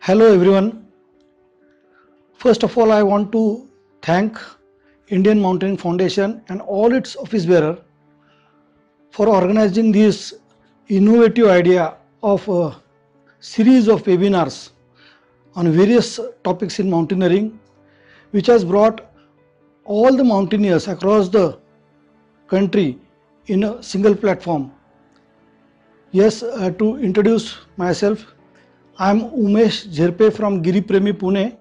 Hello everyone. First of all, I want to thank Indian Mountaineering Foundation and all its office bearer for organizing this innovative idea of a series of webinars on various topics in mountaineering, which has brought all the mountaineers across the country in a single platform. Yes, to introduce myself, I am Umesh Jherpe from Giri Premi, Pune.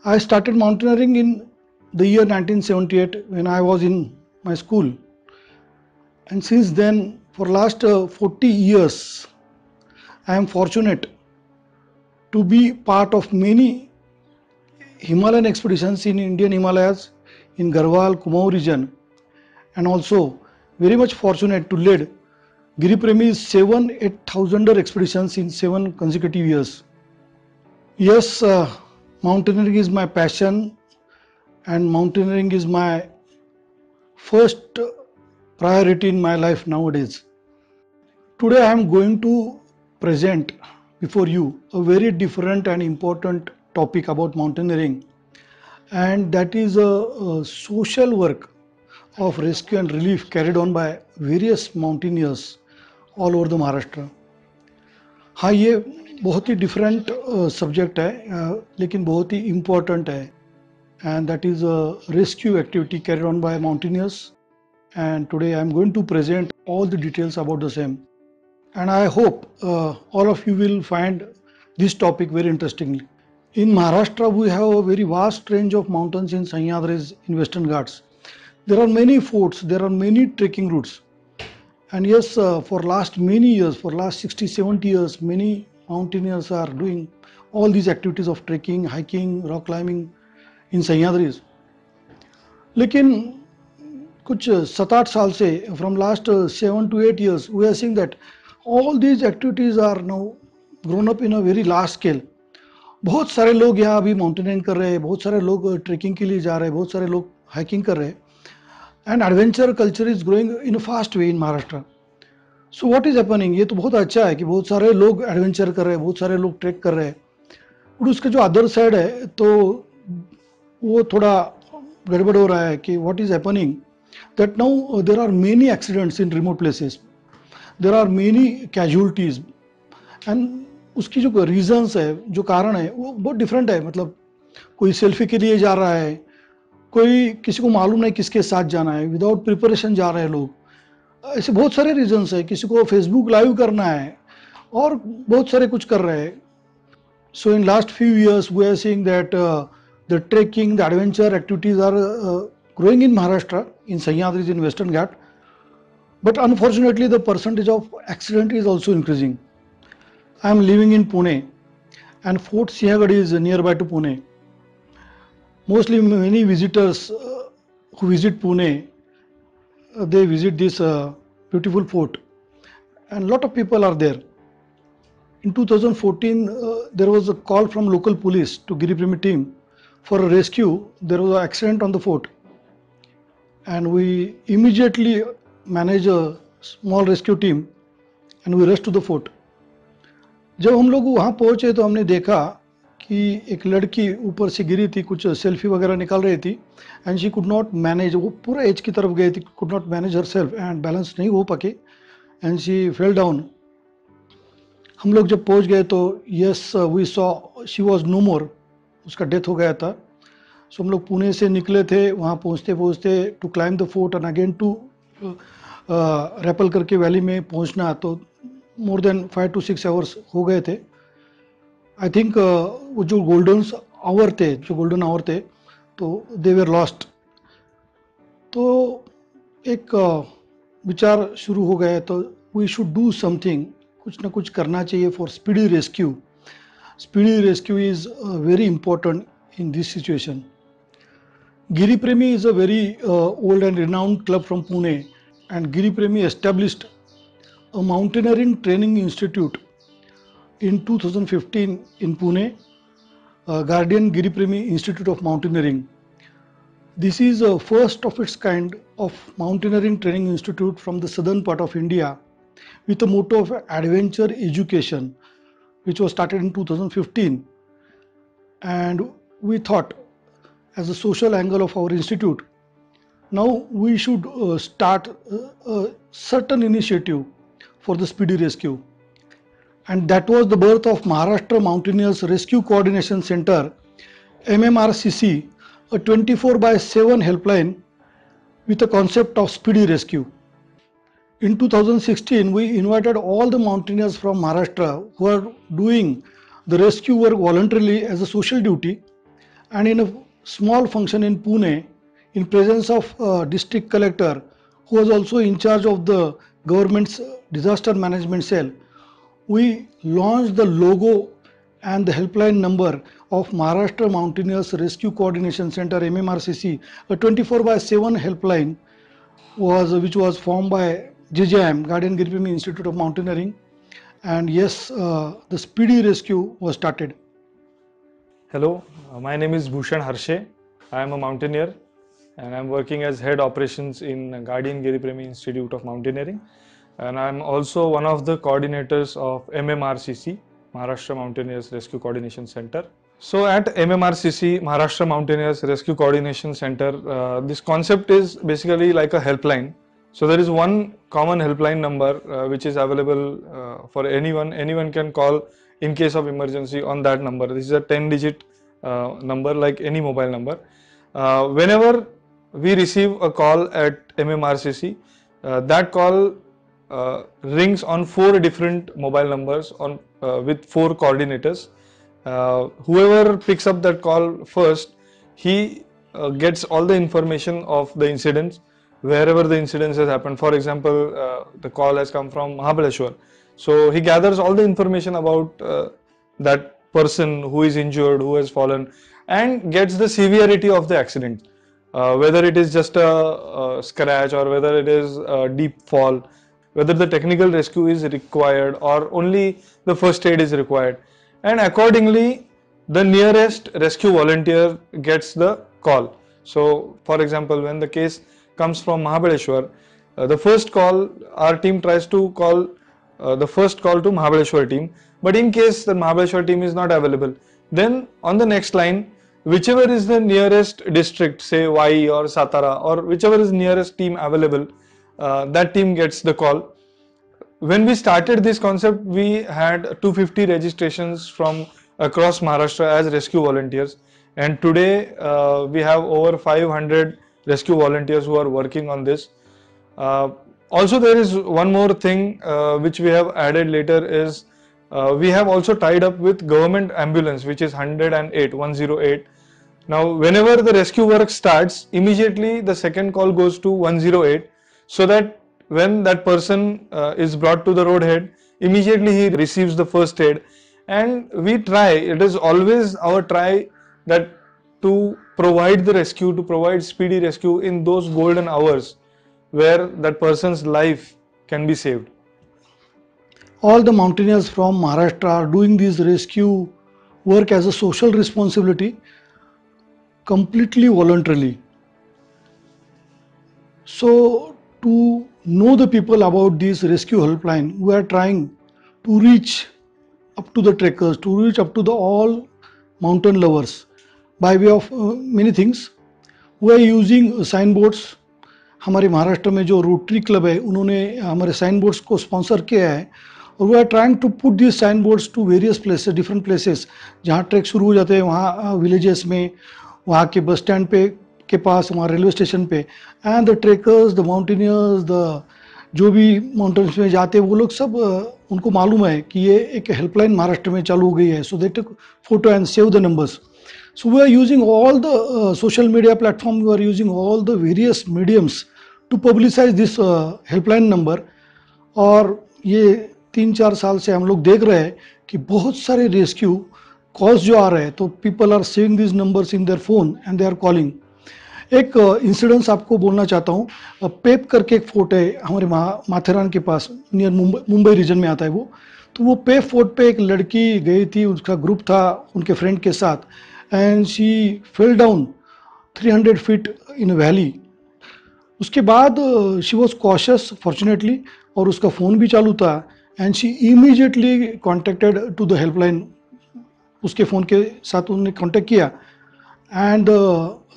I started mountaineering in the year 1978 when I was in my school, and since then for last 40 years I am fortunate to be part of many Himalayan expeditions in Indian Himalayas, in Garhwal, Kumaon region, and also very much fortunate to lead Giri Premi's 7,000-8,000er expeditions in 7 consecutive years. Yes, mountaineering is my passion and mountaineering is my first priority in my life nowadays. Today I am going to present before you a very different and important topic about mountaineering, and that is a social work of rescue and relief carried on by various mountaineers all over the Maharashtra. हाँ, ये बहुत ही different subject है लेकिन बहुत ही important है, and that is a rescue activity carried on by mountaineers, and today I am going to present all the details about the same, and I hope all of you will find this topic very interesting. In Maharashtra we have a very vast range of mountains in Sahyadris in Western Ghats. There are many forts, there are many trekking routes, and yes, for last many years, for last 60-70 years, many mountaineers are doing all these activities of trekking, hiking, rock climbing in Sahyadris. लेकिन कुछ 7-8 साल से from last 7 to 8 years we are seeing that all these activities are now grown up in a very large scale. बहुत सारे लोग यहाँ अभी mountaineering कर रहे हैं, बहुत सारे लोग ट्रेकिंग के लिए जा रहे हैं, बहुत सारे लोग हाइकिंग कर रहे हैं, and adventure culture is growing in a fast way in Maharashtra. So what is happening, ये तो बहुत अच्छा है कि बहुत सारे लोग एडवेंचर कर रहे हैं, बहुत सारे लोग ट्रेक कर रहे हैं, और उसके जो अदर साइड है तो वो थोड़ा गड़बड़ हो रहा है कि what is happening that now there are many accidents in remote places, there are many casualties, and उसकी जो रीजंस है, जो कारण है वो बहुत डिफरेंट है. मतलब कोई सेल्फी के लिए जा रहा है, कोई किसी को मालूम नहीं किसके साथ जाना है, विदाउट प्रिपरेशन जा रहे हैं लोग, ऐसे बहुत सारे रीजंस है. किसी को फेसबुक लाइव करना है और बहुत सारे कुछ कर रहे हैं. So in last few years we are seeing that the trekking, the adventure activities are growing in Maharashtra, in Sahyadris, in Western Ghat, but unfortunately the percentage of accident is also increasing. I am living in Pune, and Fort Sinhagad is nearby to Pune. Mostly many visitors who visit Pune, they visit this beautiful fort, and lot of people are there. In 2014, there was a call from local police to Giri Premi team for a rescue. There was an accident on the fort, and we immediately managed a small rescue team and we rushed to the fort. जब हम लोग वहाँ पहुँचे तो हमने देखा कि एक लड़की ऊपर से गिरी थी, कुछ सेल्फी वगैरह निकाल रही थी, and she could not manage, वो पूरा एज की तरफ गई थी, could not manage herself and balance नहीं हो पाके, एंड शी फेल डाउन. हम लोग जब पहुँच गए तो yes we saw she was no more, उसका डेथ हो गया था. सो हम लोग पुणे से निकले थे, वहाँ पहुँचते पहुँचते to climb the fort and again to rappel करके वैली में पहुँचना, तो मोर देन 5 to 6 आवर्स हो गए थे. आई थिंक वो जो गोल्डन आवर थे तो दे वर लॉस्ट. तो एक विचार शुरू हो गया, तो वी शुड डू समथिंग, कुछ ना कुछ करना चाहिए for speedy rescue. Speedy rescue is very important in this situation. Giri Premi is a very old and renowned club from Pune, and Giri Premi established a mountaineering training institute in 2015 in Pune, Guardian Giri Premi Institute of Mountaineering. This is a first of its kind of mountaineering training institute from the southern part of India with a motto of adventure education. which was started in 2015, and we thought, as a social angle of our institute, now we should start a certain initiative for the speedy rescue, and that was the birth of Maharashtra Mountaineers Rescue Coordination Center, MMRCC, a 24/7 helpline with a concept of speedy rescue. In 2016, we invited all the mountaineers from Maharashtra who are doing the rescue work voluntarily as a social duty, and in a small function in Pune, in presence of district collector, who was also in charge of the government's disaster management cell, we launched the logo and the helpline number of Maharashtra Mountaineers Rescue Coordination Center, MMRCC, a 24/7 helpline which was formed by GJM, Guardian Giripremi Institute of Mountaineering, and yes, the speedy rescue was started. Hello, my name is Bhushan Harshe. I am a mountaineer and I am working as head operations in Guardian Giripremi Institute of Mountaineering, and I am also one of the coordinators of MMRCC, Maharashtra Mountaineers Rescue Coordination Center. So at MMRCC, Maharashtra Mountaineers Rescue Coordination Center, this concept is basically like a helpline. So there is one common helpline number which is available for anyone. Anyone can call in case of emergency on that number. This is a 10-digit number like any mobile number. Whenever we receive a call at MMRCC, that call rings on 4 different mobile numbers with 4 coordinators. Whoever picks up that call first, he gets all the information of the incidents wherever the incidents has happened. For example, the call has come from Mahabaleshwar, so he gathers all the information about that person who is injured, who has fallen, and gets the severity of the accident, whether it is just a scratch or whether it is a deep fall, whether the technical rescue is required or only the first aid is required, and accordingly the nearest rescue volunteer gets the call. So for example, when the case comes from Mahabaleshwar, the first call, our team tries to call the first call to Mahabaleshwar team, but in case the Mahabaleshwar team is not available, then on the next line, whichever is the nearest district, say Vai or Satara, or whichever is nearest team available, that team gets the call. When we started this concept, we had 250 registrations from across Maharashtra as rescue volunteers, and today we have over 500 rescue volunteers who are working on this. Also, there is one more thing which we have added later is we have also tied up with government ambulance, which is 108. Now, whenever the rescue work starts, immediately the second call goes to 108, so that when that person is brought to the roadhead, immediately he receives the first aid. And we try, it is always our try that to provide the rescue, to provide speedy rescue in those golden hours where that person's life can be saved. All the mountaineers from Maharashtra are doing this rescue work as a social responsibility, completely voluntarily. So to know the people about this rescue helpline, we are trying to reach up to the trekkers, to reach up to the all mountain lovers by way of many things. We are using signboards. हमारे महाराष्ट्र में जो rotary club है उन्होंने हमारे sign boards को sponsor किया है, और we are trying to put this sign boards to various places, different places जहाँ ट्रैक शुरू हो जाते हैं, वहाँ विलेजेस में, वहाँ के बस स्टैंड पे के पास, वहाँ रेलवे स्टेशन पे, and the trekkers, the mountaineers, the जो भी माउंटेन्स में जाते हैं वो लोग सब उनको मालूम है कि ये एक हेल्पलाइन महाराष्ट्र में चालू हो गई है, so they take photo and save the numbers. So we are using all the social media platform, we are using all the various mediums to publicize this helpline number. और ये 3-4 साल से हम लोग देख रहे हैं कि बहुत सारे रेस्क्यू कॉल्स जो आ रहे हैं, तो people are saving this numbers in their phone and they are calling. एक इंसिडेंस आपको बोलना चाहता हूँ. पेप करके एक फोर्ट है हमारे माथेरान के पास, नियर मुंबई रीजन में आता है वो. तो वो पेप फोर्ट पे एक लड़की गई थी, उसका ग्रुप था उनके फ्रेंड के साथ, and she fell down 300 feet in a valley. उसके बाद she was cautious fortunately, और उसका फ़ोन भी चालू था, and she immediately contacted to the helpline. उसके फ़ोन के साथ उन्होंने कांटेक्ट किया and the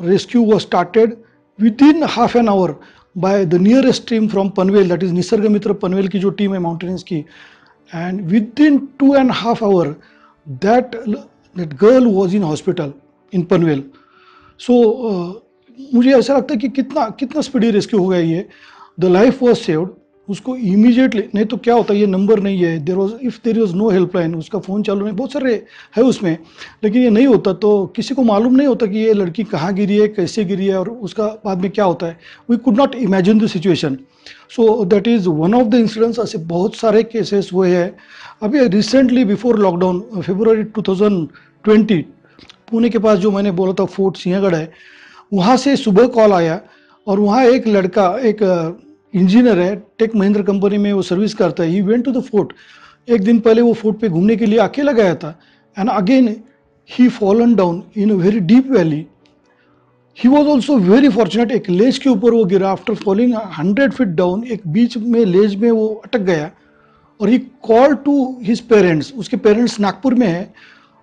rescue was started within half an hour by the nearest team from Panvel, that is Nisarga Mitra Panvel की जो टीम है माउंटेनियर्स की, and within 2.5 hours that girl was in hospital in Panvel. So मुझे ऐसा लगता है कि कितना स्पीडी रेस्क्यू हो गया ये. The life was saved. उसको इमीडिएटली, नहीं तो क्या होता है, ये नंबर नहीं है, देर वॉज नो हेल्पलाइन, उसका फ़ोन चालू नहीं, बहुत सारे है उसमें, लेकिन ये नहीं होता तो किसी को मालूम नहीं होता कि ये लड़की कहाँ गिरी है, कैसे गिरी है और उसका बाद में क्या होता है. We could not imagine the situation. So that is one of the incidents. ऐसे बहुत सारे केसेस हुए हैं. अभी recently before lockdown February 2020 Pune के पास जो मैंने बोला था फोर्ट सिंहगढ़ है, वहाँ से सुबह कॉल आया और वहाँ एक लड़का, एक इंजीनियर है, टेक महिंद्रा कंपनी में वो सर्विस करता है. He went to the fort. एक दिन पहले वो फोर्ट पे घूमने के लिए अकेला गया था and again he fallen down in a very deep valley. He was also very fortunate. एक लेज के ऊपर वो गिरा आफ्टर फॉलिंग 100 फीट डाउन. एक बीच में लेज में वो अटक गया और ही कॉल टू हिज पेरेंट्स. उसके पेरेंट्स नागपुर में है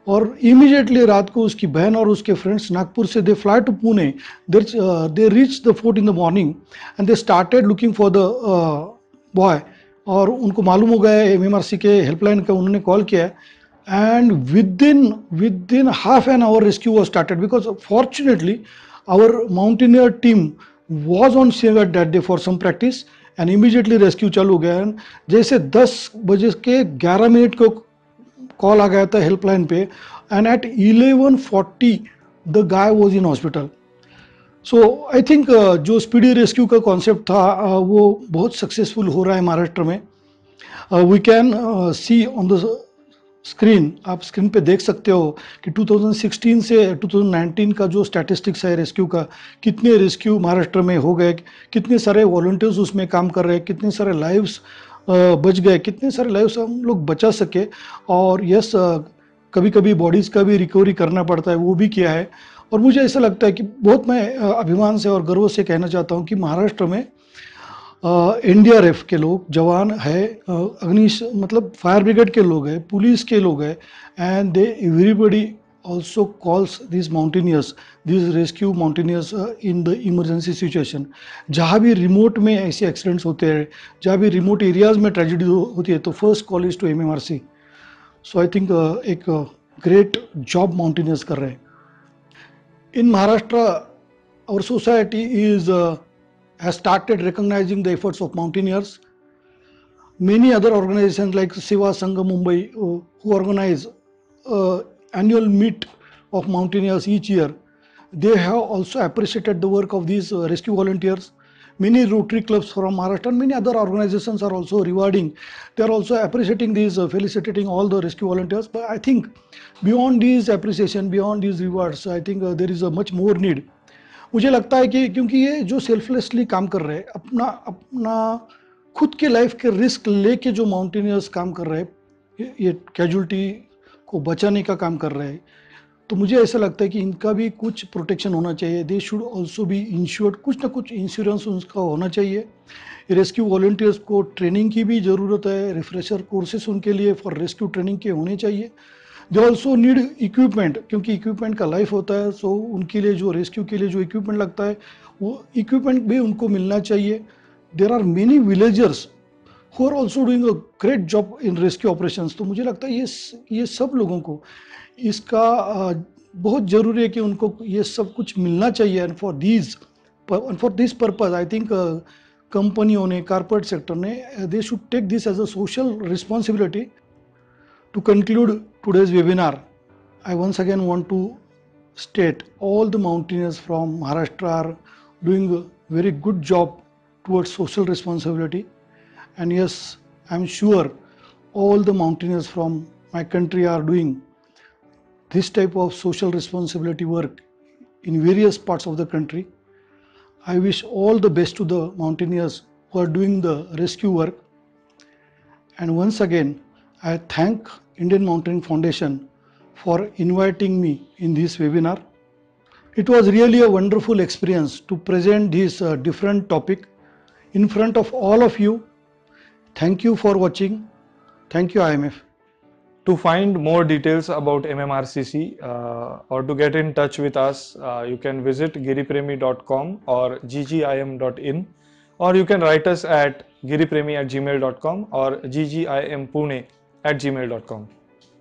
और इमीडिएटली रात को उसकी बहन और उसके फ्रेंड्स नागपुर से they fly to Pune. They reach the fort in the morning and they started looking for the boy. और उनको मालूम हो गया MMRC के हेल्पलाइन का, उन्होंने कॉल किया and within half an hour rescue was started because fortunately our mountaineer team was on Sinhagad that day for some practice and immediately rescue चालू हो गया. जैसे 10:11 को कॉल आ गया था हेल्पलाइन पे and at 11:40 the guy was in hospital. So I think जो speedy rescue का कॉन्सेप्ट था वो बहुत सक्सेसफुल हो रहा है महाराष्ट्र में. We can see on the screen, आप स्क्रीन पे देख सकते हो कि 2016 से 2019 का जो स्टैटिस्टिक्स है रेस्क्यू का, कितने रेस्क्यू महाराष्ट्र में हो गए, कितने सारे वॉलंटियर्स उसमें काम कर रहे हैं, कितने सारे लाइव्स बच गए, कितने सारे लाइव्स हम लोग बचा सके. और यस, कभी कभी बॉडीज़ का भी रिकवरी करना पड़ता है, वो भी किया है. और मुझे ऐसा लगता है कि बहुत मैं अभिमान से और गर्व से कहना चाहता हूँ कि महाराष्ट्र में NDRF के लोग जवान है, मतलब फायर ब्रिगेड के लोग हैं, पुलिस के लोग हैं, and they everybody also calls these mountaineers, these rescue mountaineers in the emergency situation. जहाँ भी रिमोट में ऐसे एक्सीडेंट्स होते हैं, जहाँ भी रिमोट एरियाज में ट्रेजिडी होती है, तो first call is to MMRC. So I think एक ग्रेट जॉब माउंटेनियर्स कर रहे हैं. इन Maharashtra our society is has started recognizing the efforts of mountaineers. Many other organizations like Seva Sangha Mumbai who organize annual meet of mountaineers each year, they have also appreciated the work of these rescue volunteers. Many Rotary clubs from Maharashtra and many other organizations are also rewarding. They are also appreciating these, felicitating all the rescue volunteers. But I think beyond these appreciation, beyond these rewards, I think there is a much more need. मुझे लगता है कि क्योंकि ये जो selflessly काम कर रहे हैं, अपना खुद के लाइफ के रिस्क लेके जो माउंटेनियर्स काम कर रहे हैं, ये कैजुअलिटी को बचाने का काम कर रहे हैं, तो मुझे ऐसा लगता है कि इनका भी कुछ प्रोटेक्शन होना चाहिए. They should also be insured. कुछ ना कुछ इंश्योरेंस उनका होना चाहिए. रेस्क्यू वॉलंटियर्स को ट्रेनिंग की भी ज़रूरत है. रिफ्रेशर कोर्सेस उनके लिए फॉर रेस्क्यू ट्रेनिंग के होने चाहिए. दे ऑल्सो नीड इक्विपमेंट, क्योंकि इक्विपमेंट का लाइफ होता है. सो उनके लिए जो रेस्क्यू के लिए जो इक्विपमेंट लगता है, वो इक्विपमेंट भी उनको मिलना चाहिए. There are many villagers who are also doing a great job in rescue operations. तो मुझे लगता है ये सब लोगों को इसका बहुत ज़रूरी है कि उनको ये सब कुछ मिलना चाहिए. And for this purpose I think कंपनियों ने, कॉर्पोरेट सेक्टर ने, they should take this as a social responsibility. To conclude today's webinar, I once again want to state all the mountaineers from Maharashtra are doing a very good job towards social responsibility. And yes, I am sure all the mountaineers from my country are doing this type of social responsibility work in various parts of the country. I wish all the best to the mountaineers who are doing the rescue work. And once again, I thank Indian Mountaineering Foundation for inviting me in this webinar. It was really a wonderful experience to present this different topic in front of all of you. Thank you for watching. Thank you, IMF. To find more details about MMRCC or to get in touch with us, you can visit giripremi.com or ggim.in, or you can write us at giripremi@gmail.com or ggimpune@gmail.com.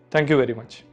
Thank you very much.